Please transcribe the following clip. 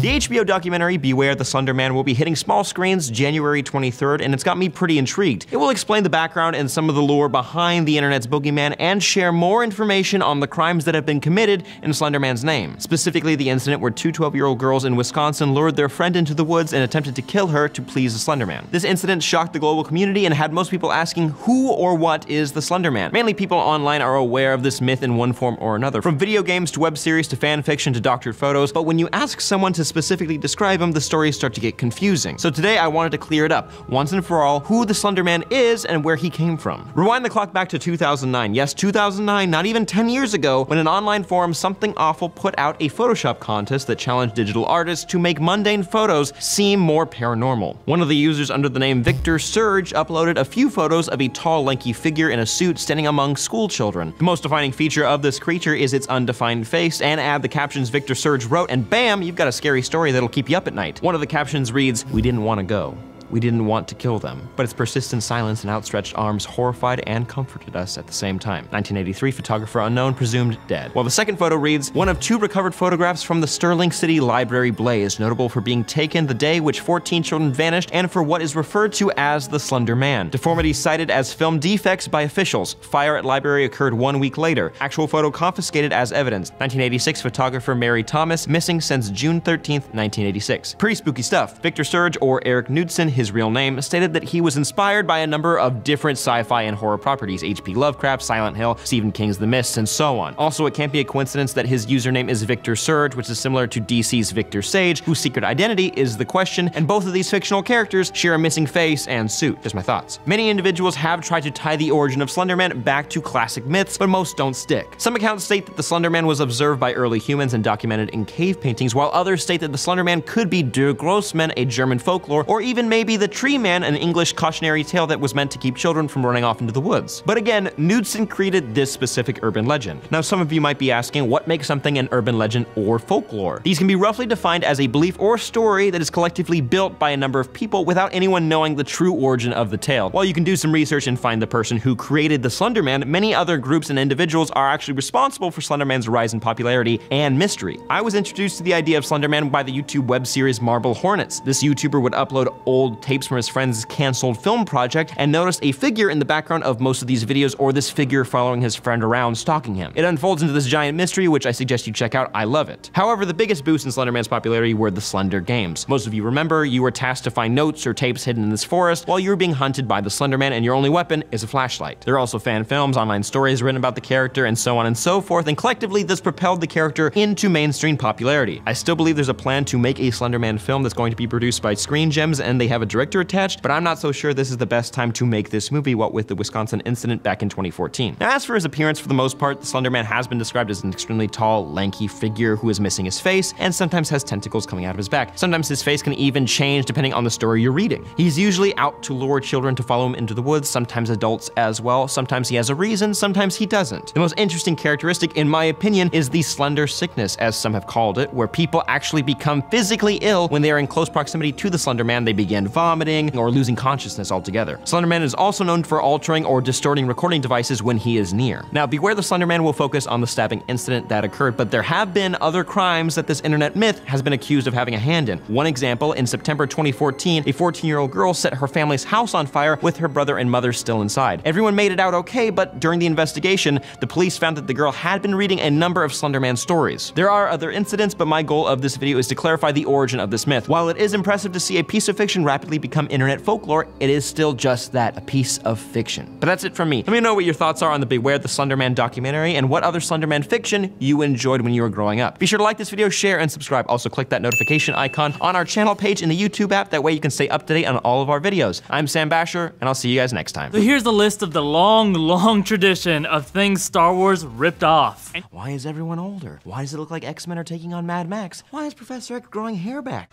The HBO documentary Beware the Slenderman will be hitting small screens January 23rd, and it's got me pretty intrigued. It will explain the background and some of the lore behind the internet's boogeyman and share more information on the crimes that have been committed in Slenderman's name. Specifically, the incident where two 12-year-old girls in Wisconsin lured their friend into the woods and attempted to kill her to please the Slenderman. This incident shocked the global community and had most people asking who or what is the Slenderman. Mainly people online are aware of this myth in one form or another, from video games to web series to fan fiction to doctored photos, but when you ask someone to specifically describe him, the stories start to get confusing. So today I wanted to clear it up, once and for all, who the Slenderman is and where he came from. Rewind the clock back to 2009. Yes, 2009, not even 10 years ago, when an online forum Something Awful put out a Photoshop contest that challenged digital artists to make mundane photos seem more paranormal. One of the users under the name Victor Surge uploaded a few photos of a tall, lanky figure in a suit standing among school children. The most defining feature of this creature is its undefined face, and add the captions Victor Surge wrote, and bam, you've got a scary story that'll keep you up at night. One of the captions reads, "We didn't want to go. We didn't want to kill them, but its persistent silence and outstretched arms horrified and comforted us at the same time." 1983, photographer unknown, presumed dead. While the second photo reads, "One of two recovered photographs from the Sterling City Library blaze, notable for being taken the day which 14 children vanished and for what is referred to as the Slender Man. Deformities cited as film defects by officials. Fire at library occurred 1 week later. Actual photo confiscated as evidence." 1986, photographer Mary Thomas, missing since June 13th, 1986. Pretty spooky stuff. Victor Surge, or Eric Knudsen, his real name, stated that he was inspired by a number of different sci-fi and horror properties, H.P. Lovecraft, Silent Hill, Stephen King's The Mist, and so on. Also, it can't be a coincidence that his username is Victor Surge, which is similar to DC's Victor Sage, whose secret identity is the question, and both of these fictional characters share a missing face and suit. Just my thoughts. Many individuals have tried to tie the origin of Slenderman back to classic myths, but most don't stick. Some accounts state that the Slenderman was observed by early humans and documented in cave paintings, while others state that the Slenderman could be Der Grossmann, a German folklore, or even maybe the Tree Man, an English cautionary tale that was meant to keep children from running off into the woods. But again, Knudsen created this specific urban legend. Now, some of you might be asking, what makes something an urban legend or folklore? These can be roughly defined as a belief or story that is collectively built by a number of people without anyone knowing the true origin of the tale. While you can do some research and find the person who created the Slenderman, many other groups and individuals are actually responsible for Slenderman's rise in popularity and mystery. I was introduced to the idea of Slenderman by the YouTube web series Marble Hornets. This YouTuber would upload old tapes from his friend's canceled film project and noticed a figure in the background of most of these videos, or this figure following his friend around, stalking him. It unfolds into this giant mystery, which I suggest you check out. I love it. However, the biggest boost in Slenderman's popularity were the Slender games. Most of you remember, you were tasked to find notes or tapes hidden in this forest while you were being hunted by the Slenderman, and your only weapon is a flashlight. There are also fan films, online stories written about the character, and so on and so forth, and collectively this propelled the character into mainstream popularity. I still believe there's a plan to make a Slenderman film that's going to be produced by Screen Gems, and they have a director attached, but I'm not so sure this is the best time to make this movie, what with the Wisconsin incident back in 2014. Now, as for his appearance, for the most part, the Slenderman has been described as an extremely tall, lanky figure who is missing his face and sometimes has tentacles coming out of his back. Sometimes his face can even change depending on the story you're reading. He's usually out to lure children to follow him into the woods, sometimes adults as well. Sometimes he has a reason, sometimes he doesn't. The most interesting characteristic, in my opinion, is the Slender Sickness, as some have called it, where people actually become physically ill when they are in close proximity to the Slenderman. They begin vomiting or losing consciousness altogether. Slenderman is also known for altering or distorting recording devices when he is near. Now, Beware the Slenderman will focus on the stabbing incident that occurred, but there have been other crimes that this internet myth has been accused of having a hand in. One example, in September 2014, a 14-year-old girl set her family's house on fire with her brother and mother still inside. Everyone made it out okay, but during the investigation, the police found that the girl had been reading a number of Slenderman stories. There are other incidents, but my goal of this video is to clarify the origin of this myth. While it is impressive to see a piece of fiction rapidly become internet folklore, it is still just that, a piece of fiction. But that's it from me. Let me know what your thoughts are on the Beware the Slenderman documentary and what other Slenderman fiction you enjoyed when you were growing up. Be sure to like this video, share, and subscribe. Also click that notification icon on our channel page in the YouTube app. That way you can stay up to date on all of our videos. I'm Sam Basher, and I'll see you guys next time. So here's a list of the long tradition of things Star Wars ripped off. Why is everyone older? Why does it look like X-Men are taking on Mad Max? Why is Professor X growing hair back?